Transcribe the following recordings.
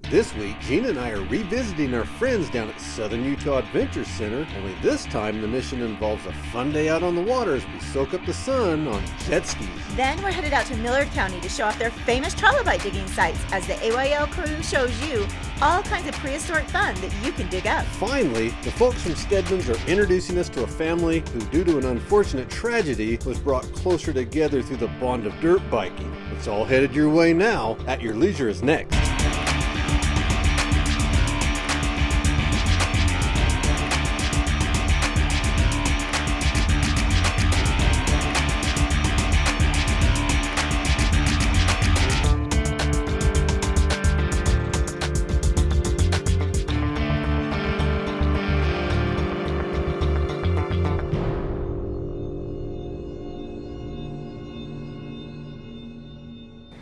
This week, Gina and I are revisiting our friends down at Southern Utah Adventure Center, only this time the mission involves a fun day out on the water as we soak up the sun on jet skis. Then we're headed out to Millard County to show off their famous trilobite digging sites as the AYL crew shows you all kinds of prehistoric fun that you can dig up. Finally, the folks from Stedman's are introducing us to a family who, due to an unfortunate tragedy, was brought closer together through the bond of dirt biking. It's all headed your way now. At Your Leisure is next.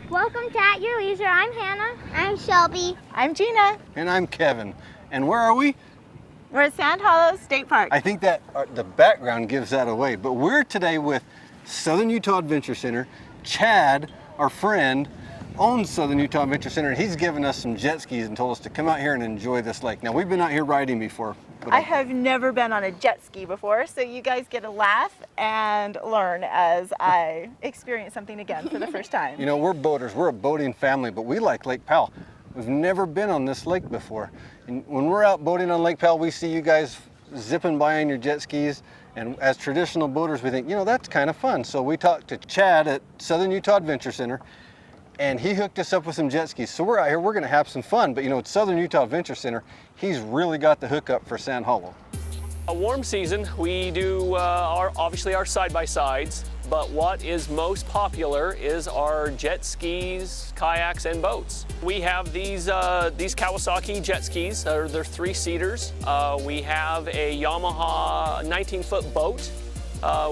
Welcome to At Your Leisure. I'm Hannah. I'm Shelby. I'm Gina. And I'm Kevin. And where are we? We're at Sand Hollow State Park. I think that the background gives that away, but we're today with Southern Utah Adventure Center. Chad, our friend, owns Southern Utah Adventure Center, and he's given us some jet skis and told us to come out here and enjoy this lake. Now, we've been out here riding before. I have never been on a jet ski before, so you guys get to laugh and learn as I experience something again for the first time. You know, we're boaters. We're a boating family, but we like Lake Powell. We've never been on this lake before. And when we're out boating on Lake Powell, we see you guys zipping by on your jet skis. And as traditional boaters, we think, you know, that's kind of fun. So we talked to Chad at Southern Utah Adventure Center, and he hooked us up with some jet skis. So we're out here, we're gonna have some fun. But you know, at Southern Utah Adventure Center, he's really got the hookup for Sand Hollow. A warm season, we do obviously our side-by-sides, but what is most popular is our jet skis, kayaks, and boats. We have these Kawasaki jet skis. They're 3-seaters. We have a Yamaha 19-foot boat.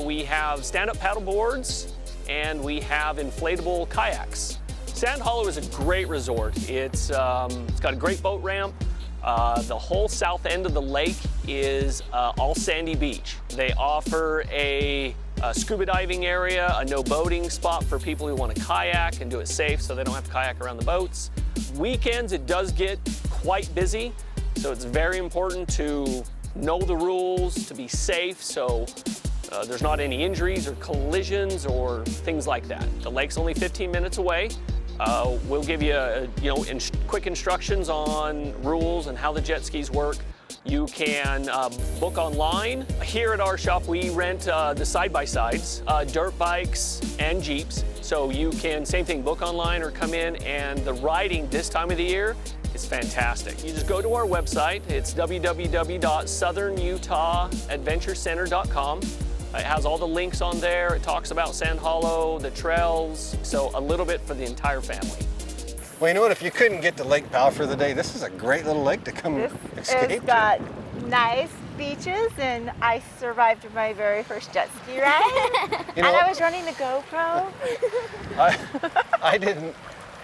We have stand-up paddle boards, and we have inflatable kayaks. Sand Hollow is a great resort. It's got a great boat ramp. The whole south end of the lake is all sandy beach. They offer a scuba diving area, a no boating spot for people who want to kayak and do it safe so they don't have to kayak around the boats. Weekends it does get quite busy, so it's very important to know the rules, to be safe, so there's not any injuries or collisions or things like that. The lake's only 15 minutes away. We'll give you, quick instructions on rules and how the jet skis work. You can book online. Here at our shop, we rent the side-by-sides, dirt bikes and Jeeps. So you can, same thing, book online or come in, and the riding this time of the year is fantastic. You just go to our website. It's www.southernutahadventurecenter.com. It has all the links on there. It talks about Sand Hollow, the trails, so a little bit for the entire family. Well, you know what? If you couldn't get to Lake Powell for the day, this is a great little lake to come escape It's to. got nice beaches, and I survived my very first jet ski ride. You know and what? I was running the GoPro. I didn't.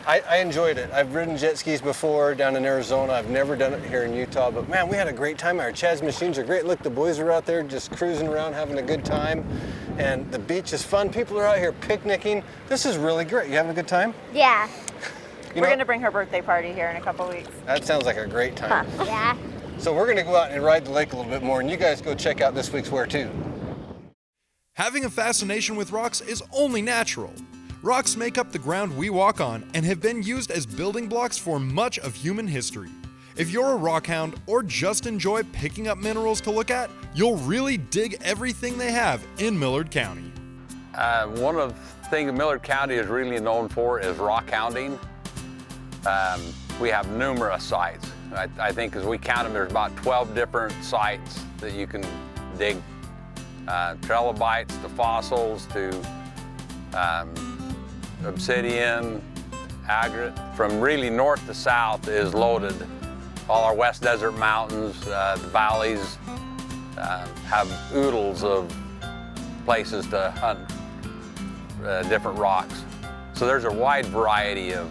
I enjoyed it. I've ridden jet skis before down in Arizona. I've never done it here in Utah, but man, we had a great time. Our Chad's machines are great. Look, the boys are out there just cruising around, having a good time. And the beach is fun. People are out here picnicking. This is really great. You having a good time? Yeah. We're going to bring her birthday party here in a couple weeks. That sounds like a great time. Yeah. So we're going to go out and ride the lake a little bit more, and you guys go check out this week's Where To. Having a fascination with rocks is only natural. Rocks make up the ground we walk on and have been used as building blocks for much of human history. If you're a rock hound or just enjoy picking up minerals to look at, you'll really dig everything they have in Millard County. One of the things Millard County is really known for is rock hounding. We have numerous sites. I think as we count them, there's about 12 different sites that you can dig. Trilobites to fossils to obsidian, agate. From really north to south is loaded. All our West Desert Mountains, the valleys have oodles of places to hunt different rocks. So there's a wide variety of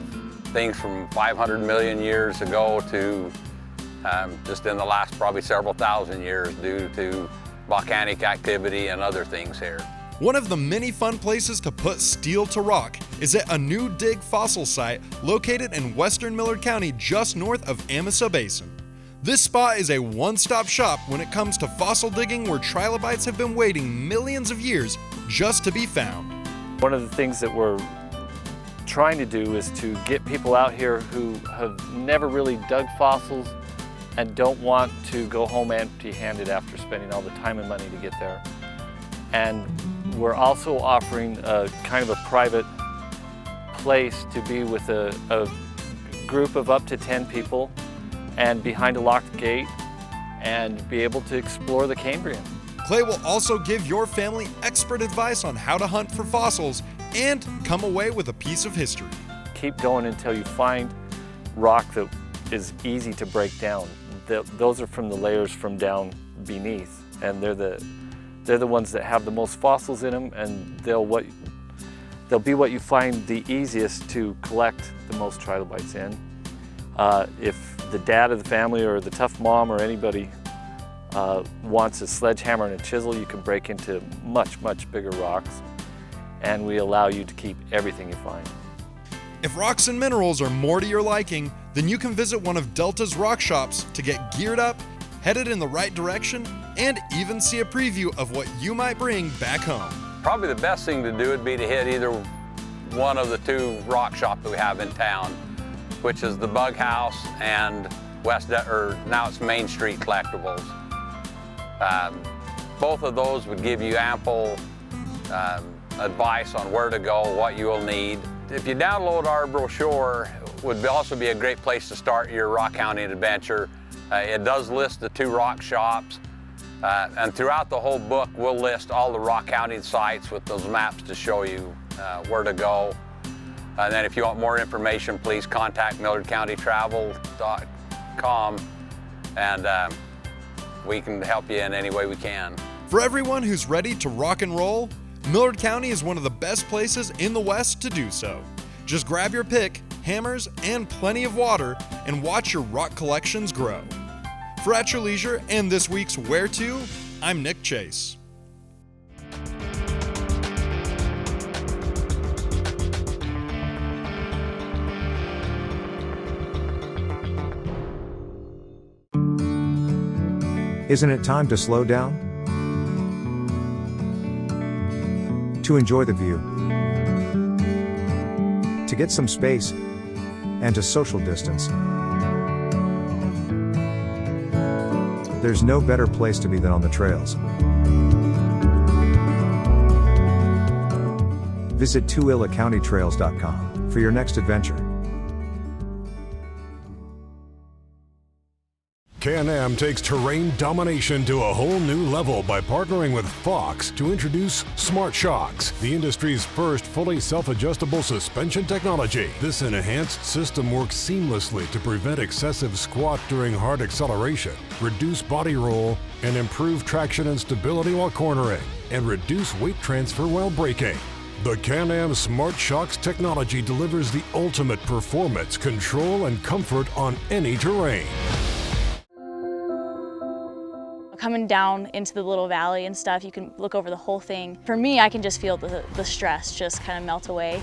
things from 500 million years ago to just in the last probably several thousand years due to volcanic activity and other things here. One of the many fun places to put steel to rock is at a new dig fossil site located in western Millard County just north of Amasa Basin. This spot is a one-stop shop when it comes to fossil digging, where trilobites have been waiting millions of years just to be found. One of the things that we're trying to do is to get people out here who have never really dug fossils and don't want to go home empty-handed after spending all the time and money to get there. And we're also offering a kind of a private place to be with a group of up to 10 people and behind a locked gate and be able to explore the Cambrian. Clay will also give your family expert advice on how to hunt for fossils and come away with a piece of history. Keep going until you find rock that is easy to break down. Those are from the layers from down beneath, and they're the ones that have the most fossils in them, and they'll be what you find the easiest to collect the most trilobites in. If the dad of the family or the tough mom or anybody wants a sledgehammer and a chisel, you can break into much, much bigger rocks, and we allow you to keep everything you find. If rocks and minerals are more to your liking, then you can visit one of Delta's rock shops to get geared up, headed in the right direction, and even see a preview of what you might bring back home. Probably the best thing to do would be to hit either one of the two rock shops that we have in town, which is the Bug House and now it's Main Street Collectibles. Both of those would give you ample advice on where to go, what you will need. If you download our brochure, it would also be a great place to start your rock hunting adventure. It does list the two rock shops, and throughout the whole book we'll list all the rock hunting sites with those maps to show you where to go. And then if you want more information, please contact millardcountytravel.com, and we can help you in any way we can. For everyone who's ready to rock and roll, Millard County is one of the best places in the West to do so. Just grab your pick, hammers, and plenty of water, and watch your rock collections grow. For At Your Leisure and this week's Where To, I'm Nick Chase. Isn't it time to slow down? To enjoy the view, to get some space, and to social distance. There's no better place to be than on the trails. Visit tualacountytrails.com for your next adventure. Can-Am takes terrain domination to a whole new level by partnering with Fox to introduce Smart Shocks, the industry's first fully self-adjustable suspension technology. This enhanced system works seamlessly to prevent excessive squat during hard acceleration, reduce body roll, and improve traction and stability while cornering, and reduce weight transfer while braking. The Can-Am Smart Shocks technology delivers the ultimate performance, control, and comfort on any terrain. Coming down into the little valley and stuff, you can look over the whole thing. For me, I can just feel the stress just kind of melt away.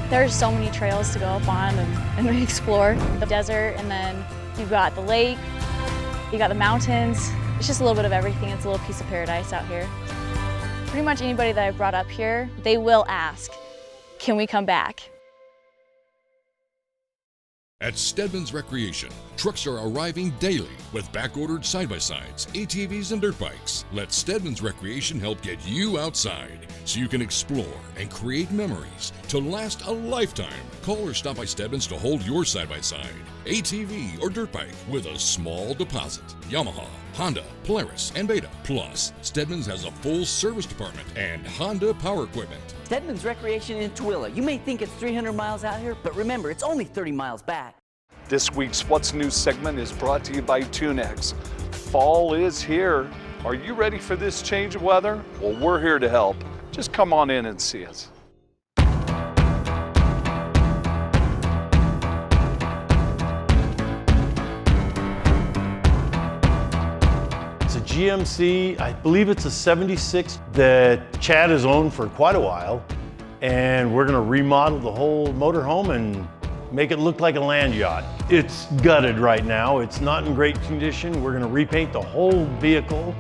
There's so many trails to go up on and explore. The desert, and then you've got the lake, you got the mountains. It's just a little bit of everything. It's a little piece of paradise out here. Pretty much anybody that I've brought up here, they will ask, can we come back? At Stedman's Recreation, trucks are arriving daily with back-ordered side-by-sides, ATVs, and dirt bikes. Let Stedman's Recreation help get you outside so you can explore and create memories to last a lifetime. Call or stop by Stedman's to hold your side-by-side, ATV, or dirt bike with a small deposit. Yamaha, Honda, Polaris, and Beta. Plus, Stedman's has a full service department and Honda power equipment. Stedman's Recreation in Tooele. You may think it's 300 miles out here, but remember, it's only 30 miles back. This week's What's New segment is brought to you by Tunex. Fall is here. Are you ready for this change of weather? Well, we're here to help. Just come on in and see us. So GMC, I believe it's a 76 that Chad has owned for quite a while. And we're gonna remodel the whole motorhome and make it look like a land yacht. It's gutted right now. It's not in great condition. We're gonna repaint the whole vehicle.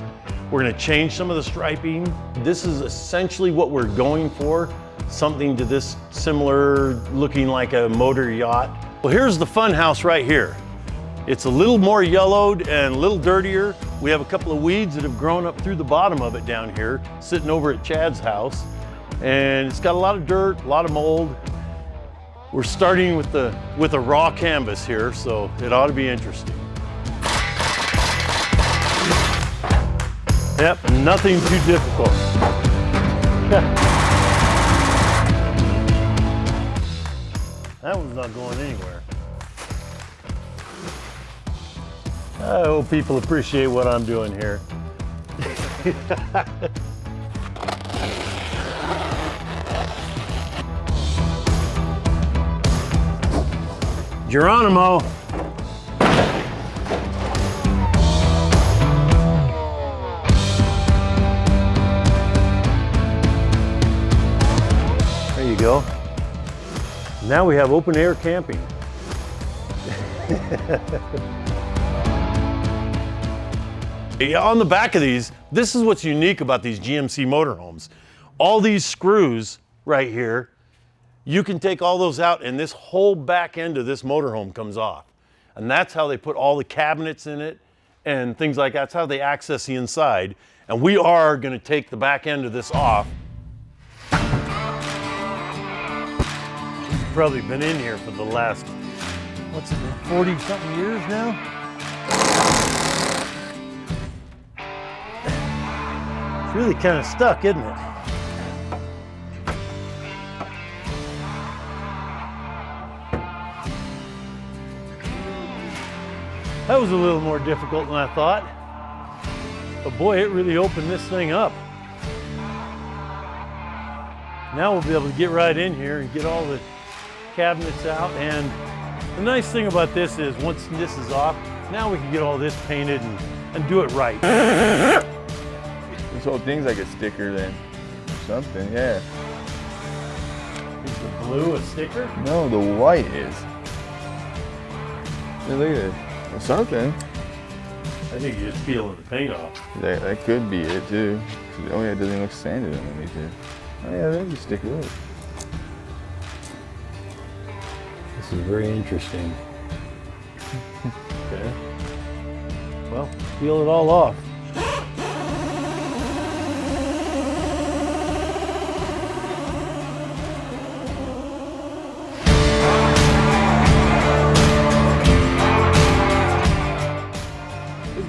We're gonna change some of the striping. This is essentially what we're going for, something to this similar, looking like a motor yacht. Well, here's the fun house right here. It's a little more yellowed and a little dirtier. We have a couple of weeds that have grown up through the bottom of it down here, sitting over at Chad's house. And it's got a lot of dirt, a lot of mold. We're starting with a raw canvas here, so it ought to be interesting. Yep, nothing too difficult. That one's not going anywhere. I hope people appreciate what I'm doing here. Geronimo. There you go. Now we have open air camping. On the back of these, this is what's unique about these GMC motorhomes. All these screws right here, you can take all those out and this whole back end of this motorhome comes off. And that's how they put all the cabinets in it and things like that. That's how they access the inside. And we are gonna take the back end of this off. It's probably been in here for the last, what's it been, 40 something years now? It's really kind of stuck, isn't it? That was a little more difficult than I thought. But boy, it really opened this thing up. Now we'll be able to get right in here and get all the cabinets out. And the nice thing about this is once this is off, now we can get all this painted and do it right. This whole thing's like a sticker then, or something, yeah. Is the blue a sticker? No, the white is. Hey, look at it. Or something. I think you're just peeling the paint off. That could be it too. Oh yeah, it doesn't look sanded underneath here. Oh yeah, there's a sticker. Look. This is very interesting. Okay. Well, peel it all off.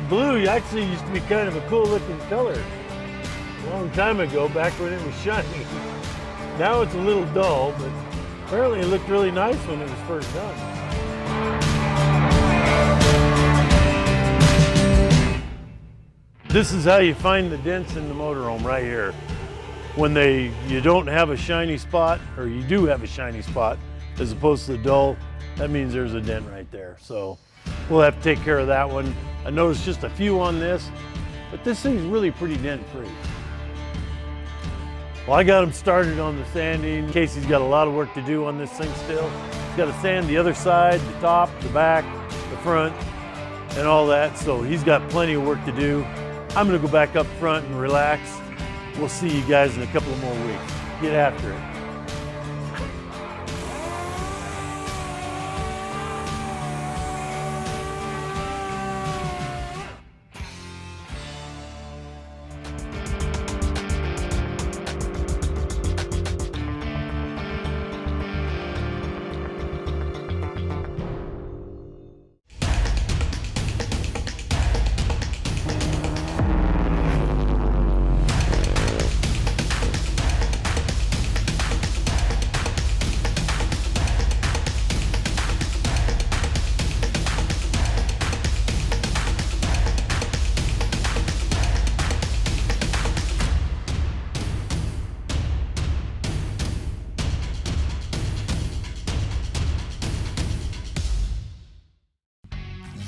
Blue actually used to be kind of a cool looking color a long time ago, back when it was shiny. Now it's a little dull, but apparently it looked really nice when it was first done. This is how you find the dents in the motorhome right here. When you don't have a shiny spot, or you do have a shiny spot, as opposed to the dull, that means there's a dent right there. So we'll have to take care of that one. I noticed just a few on this, but this thing's really pretty dent-free. Well, I got him started on the sanding. Casey's got a lot of work to do on this thing still. He's got to sand the other side, the top, the back, the front, and all that, so he's got plenty of work to do. I'm gonna go back up front and relax. We'll see you guys in a couple of more weeks. Get after it.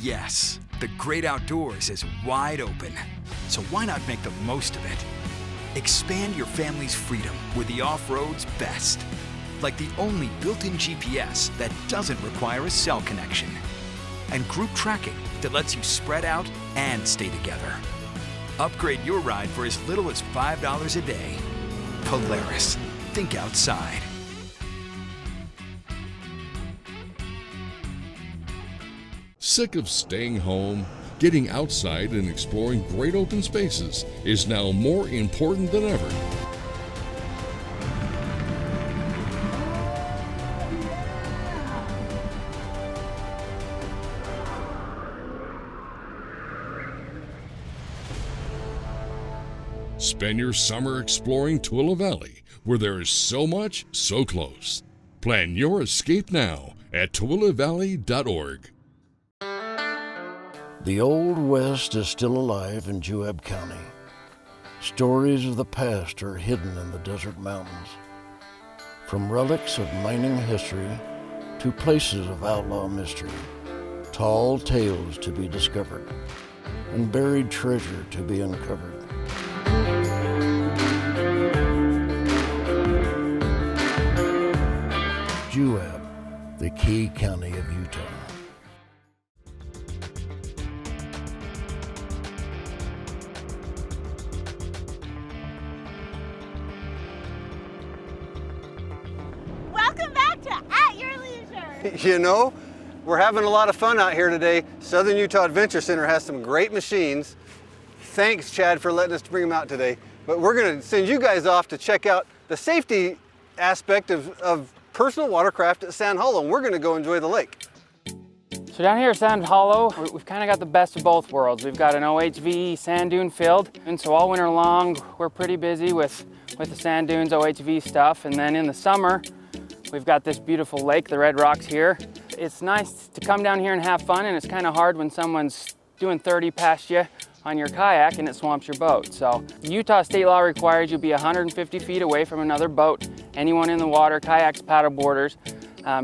Yes, the great outdoors is wide open. so why not make the most of it? Expand your family's freedom with the off-road's best. Like the only built-in GPS that doesn't require a cell connection. And group tracking that lets you spread out and stay together. Upgrade your ride for as little as $5 a day. Polaris. Think outside. Sick of staying home? Getting outside and exploring great open spaces is now more important than ever. Spend your summer exploring Tooele Valley, where there is so much so close. Plan your escape now at TooeleValley.org. The Old West is still alive in Juab County. Stories of the past are hidden in the desert mountains. From relics of mining history to places of outlaw mystery, tall tales to be discovered, and buried treasure to be uncovered. Juab, the key county of Utah. Welcome back to At Your Leisure. You know, we're having a lot of fun out here today. Southern Utah Adventure Center has some great machines. Thanks, Chad, for letting us bring them out today. But we're going to send you guys off to check out the safety aspect of personal watercraft at Sand Hollow, and we're going to go enjoy the lake. So down here at Sand Hollow, we've kind of got the best of both worlds. We've got an OHV sand dune field, and so all winter long, we're pretty busy with the sand dunes OHV stuff. And then in the summer, we've got this beautiful lake, the Red Rocks here. It's nice to come down here and have fun, and it's kind of hard when someone's doing 30 past you on your kayak and it swamps your boat. So Utah state law requires you be 150 feet away from another boat, anyone in the water, kayaks, paddleboarders.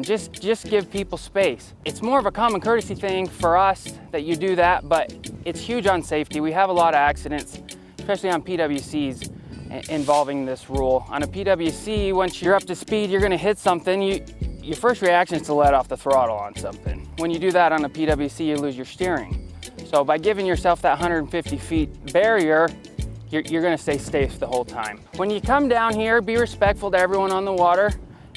Just give people space. It's more of a common courtesy thing for us that you do that, but it's huge on safety. We have a lot of accidents, especially on PWCs, involving this rule. On a PWC, once you're up to speed, you're gonna hit something, your first reaction is to let off the throttle on something. When you do that on a PWC, you lose your steering. So by giving yourself that 150 feet barrier, you're gonna stay safe the whole time. When you come down here, be respectful to everyone on the water,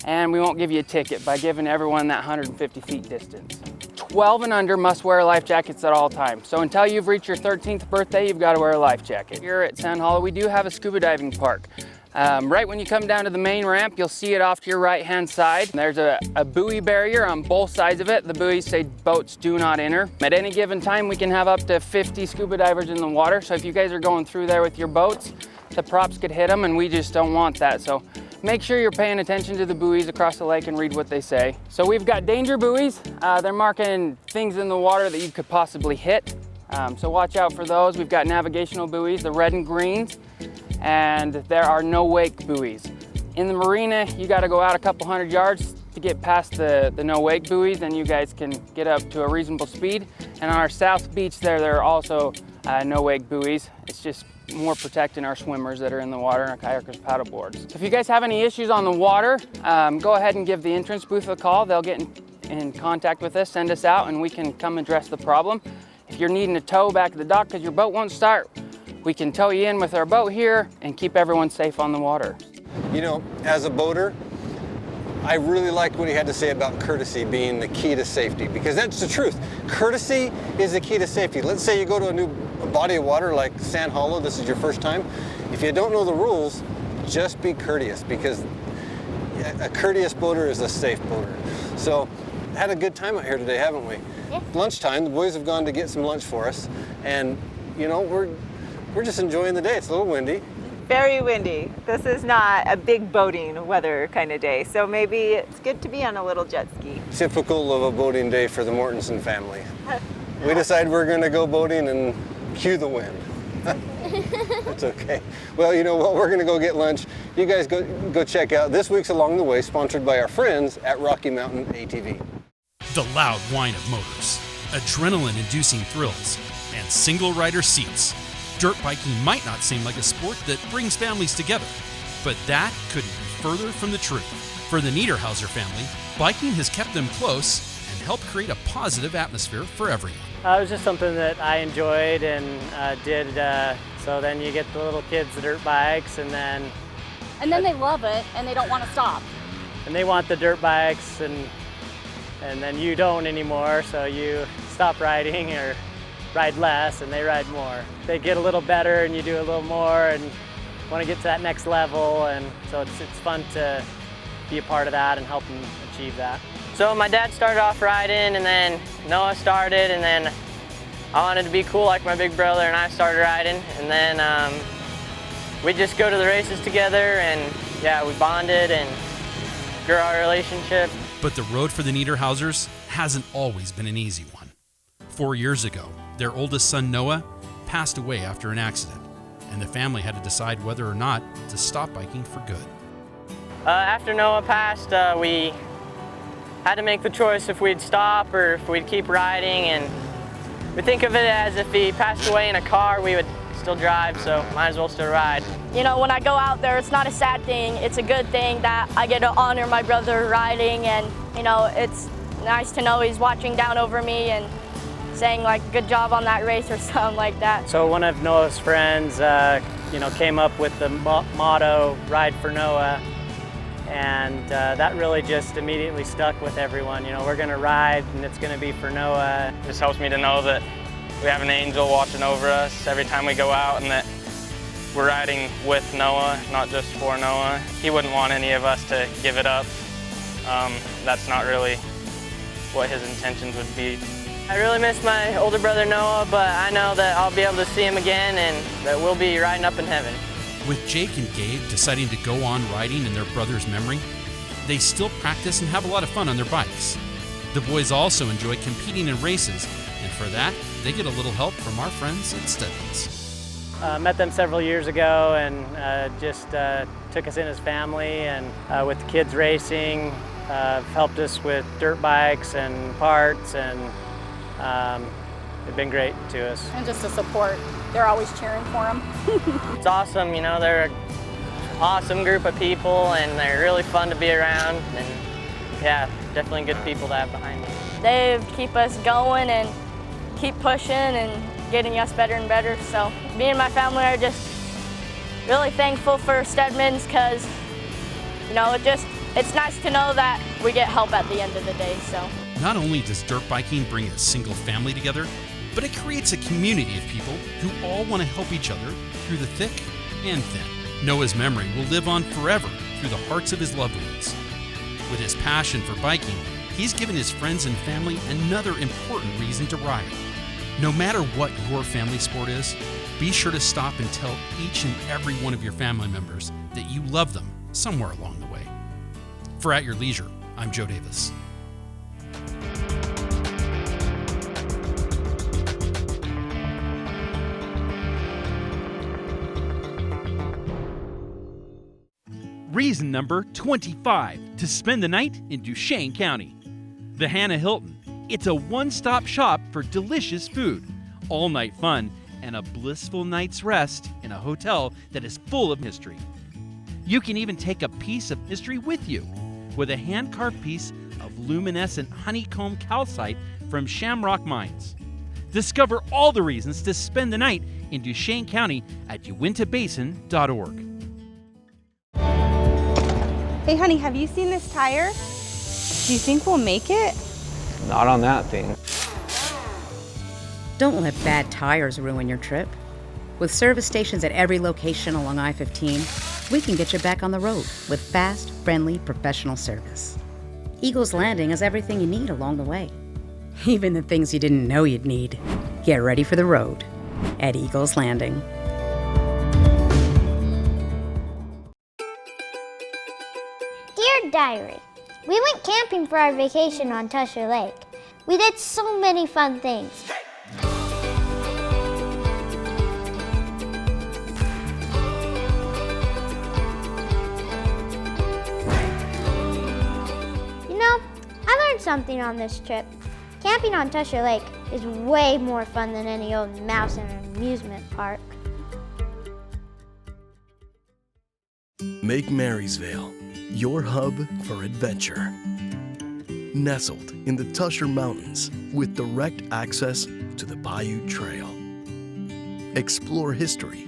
and we won't give you a ticket by giving everyone that 150 feet distance. 12 and under must wear life jackets at all times. So until you've reached your 13th birthday, you've got to wear a life jacket. Here at Sand Hollow, we do have a scuba diving park. Right when you come down to the main ramp, you'll see it off to your right-hand side. There's a buoy barrier on both sides of it. The buoys say boats do not enter. At any given time, we can have up to 50 scuba divers in the water. So if you guys are going through there with your boats, the props could hit them, and we just don't want that. So make sure you're paying attention to the buoys across the lake and read what they say. So we've got danger buoys. They're marking things in the water that you could possibly hit. So watch out for those. We've got navigational buoys, the red and greens, and there are no wake buoys. In the marina, you got to go out a couple hundred yards to get past the no wake buoys, and you guys can get up to a reasonable speed. And on our south beach there are also no wake buoys. It's just more protecting our swimmers that are in the water and our kayakers, paddleboards. If you guys have any issues on the water, go ahead and give the entrance booth a call. They'll get in contact with us, send us out, and we can come address the problem. If you're needing a tow back to the dock because your boat won't start, we can tow you in with our boat here and keep everyone safe on the water. You know, as a boater, I really liked what he had to say about courtesy being the key to safety, because that's the truth. Courtesy is the key to safety. Let's say you go to a new body of water like Sand Hollow, this is your first time. If you don't know the rules, just be courteous, because a courteous boater is a safe boater. So, had a good time out here today, haven't we? Yeah. Lunchtime, the boys have gone to get some lunch for us, and you know, we're just enjoying the day. It's a little windy. Very windy. This is not a big boating weather kind of day, so maybe it's good to be on a little jet ski. Typical of a boating day for the Mortensen family. We decide we're going to go boating and cue the wind. It's okay. Well, you know what? We're going to go get lunch. You guys go check out this week's Along the Way, sponsored by our friends at Rocky Mountain ATV. The loud whine of motors, adrenaline-inducing thrills, and single-rider seats. Dirt biking might not seem like a sport that brings families together, but that couldn't be further from the truth. For the Niederhauser family, biking has kept them close and helped create a positive atmosphere for everyone. It was just something that I enjoyed and did. So then you get the little kids the dirt bikes, and then they love it and they don't want to stop. And they want the dirt bikes, and then you don't anymore, so you stop riding or ride less and they ride more. They get a little better and you do a little more and want to get to that next level, and so it's fun to be a part of that and help them achieve that. So my dad started off riding, and then Noah started, and then I wanted to be cool like my big brother, and I started riding, and then we just go to the races together, and yeah, we bonded and grew our relationship. But the road for the Niederhausers hasn't always been an easy one. 4 years ago, their oldest son Noah passed away after an accident, and the family had to decide whether or not to stop biking for good. After Noah passed, we had to make the choice if we'd stop or if we'd keep riding, and we think of it as if he passed away in a car, we would still drive, so might as well still ride. You know, when I go out there, it's not a sad thing. It's a good thing that I get to honor my brother riding, and you know, it's nice to know he's watching down over me and saying like, good job on that race or something like that. So one of Noah's friends, came up with the motto, "Ride for Noah," and that really just immediately stuck with everyone. You know, we're gonna ride and it's gonna be for Noah. It just helps me to know that we have an angel watching over us every time we go out, and that we're riding with Noah, not just for Noah. He wouldn't want any of us to give it up. That's not really what his intentions would be. I really miss my older brother Noah, but I know that I'll be able to see him again and that we'll be riding up in heaven. With Jake and Gabe deciding to go on riding in their brother's memory, they still practice and have a lot of fun on their bikes. The boys also enjoy competing in races, and for that, they get a little help from our friends at Stedman's. Met them several years ago, and just took us in as family, and with the kids racing, helped us with dirt bikes and parts, and they've been great to us. And just the support. They're always cheering for them. It's awesome, you know, they're an awesome group of people, and they're really fun to be around, and yeah, definitely good people to have behind me. They keep us going and keep pushing and getting us better and better. So me and my family are just really thankful for Stedman's, because you know, it's nice to know that we get help at the end of the day. So not only does dirt biking bring a single family together, but it creates a community of people who all want to help each other through the thick and thin. Noah's memory will live on forever through the hearts of his loved ones. With his passion for biking, he's given his friends and family another important reason to ride. No matter what your family sport is, be sure to stop and tell each and every one of your family members that you love them somewhere along the way. For At Your Leisure, I'm Joe Davis. Reason number 25 to spend the night in Duchesne County. The Hannah Hilton. It's a one-stop shop for delicious food, all-night fun, and a blissful night's rest in a hotel that is full of history. You can even take a piece of history with you with a hand-carved piece of luminescent honeycomb calcite from Shamrock Mines. Discover all the reasons to spend the night in Duchesne County at uintabasin.org. Hey honey, have you seen this tire? Do you think we'll make it? Not on that thing. Don't let bad tires ruin your trip. With service stations at every location along I-15, we can get you back on the road with fast, friendly, professional service. Eagles Landing has everything you need along the way. Even the things you didn't know you'd need. Get ready for the road at Eagles Landing. Dear Diary, we went camping for our vacation on Tusher Lake. We did so many fun things. You know, I learned something on this trip. Camping on Tusher Lake is way more fun than any old mouse in an amusement park. Make Marysville your hub for adventure. Nestled in the Tusher Mountains with direct access to the Paiute Trail. Explore history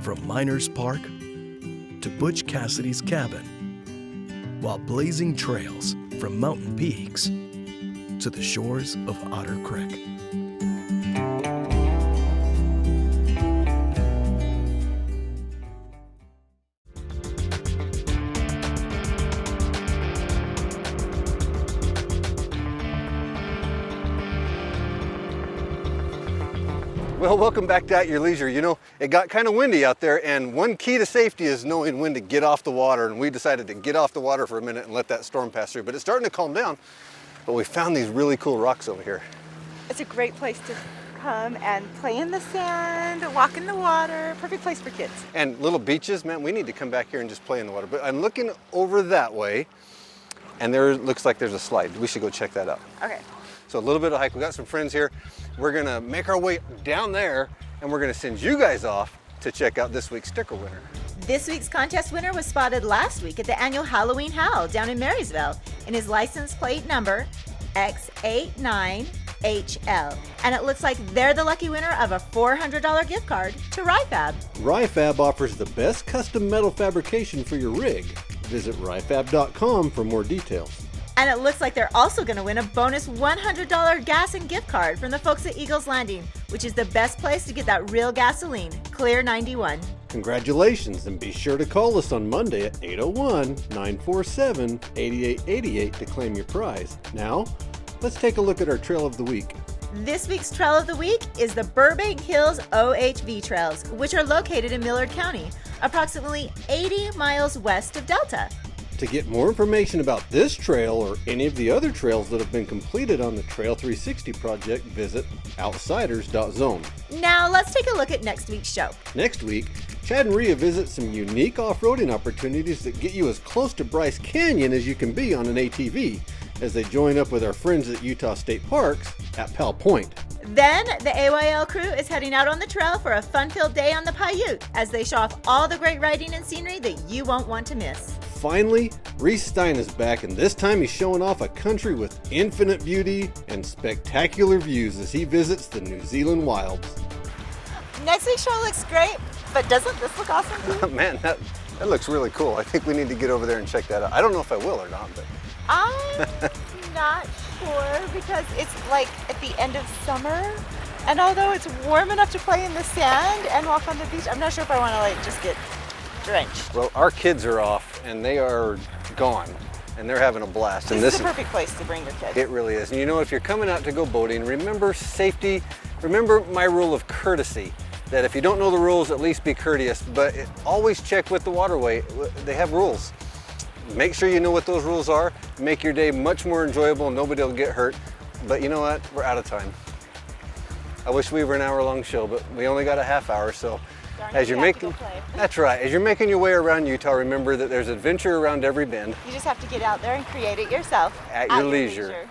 from Miners Park to Butch Cassidy's cabin, while blazing trails from mountain peaks to the shores of Otter Creek. Well, welcome back to At Your Leisure. You know, it got kind of windy out there, and one key to safety is knowing when to get off the water, and we decided to get off the water for a minute and let that storm pass through. But it's starting to calm down, but we found these really cool rocks over here. It's a great place to come and play in the sand, walk in the water. Perfect place for kids. And little beaches, man, we need to come back here and just play in the water. But I'm looking over that way, and there looks like there's a slide. We should go check that out. Okay. So a little bit of hike. We got some friends here. We're gonna make our way down there, and we're gonna send you guys off to check out this week's sticker winner. This week's contest winner was spotted last week at the annual Halloween Howl down in Marysville in his license plate number X19HL. And it looks like they're the lucky winner of a $400 gift card to RyFab. RyFab offers the best custom metal fabrication for your rig. Visit ryfab.com for more details. And it looks like they're also going to win a bonus $100 gas and gift card from the folks at Eagles Landing, which is the best place to get that real gasoline, Clear 91. Congratulations, and be sure to call us on Monday at 801-947-8888 to claim your prize. Now, let's take a look at our Trail of the Week. This week's Trail of the Week is the Burbank Hills OHV Trails, which are located in Millard County, approximately 80 miles west of Delta. To get more information about this trail or any of the other trails that have been completed on the Trail 360 project, visit outsiders.zone. Now let's take a look at next week's show. Next week, Chad and Rhea visit some unique off-roading opportunities that get you as close to Bryce Canyon as you can be on an ATV, as they join up with our friends at Utah State Parks at Pal Point. Then the AYL crew is heading out on the trail for a fun-filled day on the Paiute as they show off all the great riding and scenery that you won't want to miss. Finally, Reese Stein is back, and this time he's showing off a country with infinite beauty and spectacular views as he visits the New Zealand wilds. Next week's show looks great, but doesn't this look awesome too? Man, that looks really cool. I think we need to get over there and check that out. I don't know if I will or not, but... I'm not sure because it's like at the end of summer, and although it's warm enough to play in the sand and walk on the beach, I'm not sure if I want to like just get drenched. Well, our kids are off and they are gone and they're having a blast. This is the perfect place to bring your kids. It really is. And you know, if you're coming out to go boating, remember safety. Remember my rule of courtesy, that if you don't know the rules, at least be courteous, but always check with the waterway. They have rules. Make sure you know what those rules are. Make your day much more enjoyable. Nobody will get hurt. But you know what? We're out of time. I wish we were an hour-long show, but we only got a half hour, so as you're making, that's right, as you're making your way around Utah, remember that there's adventure around every bend. You just have to get out there and create it yourself. At your leisure.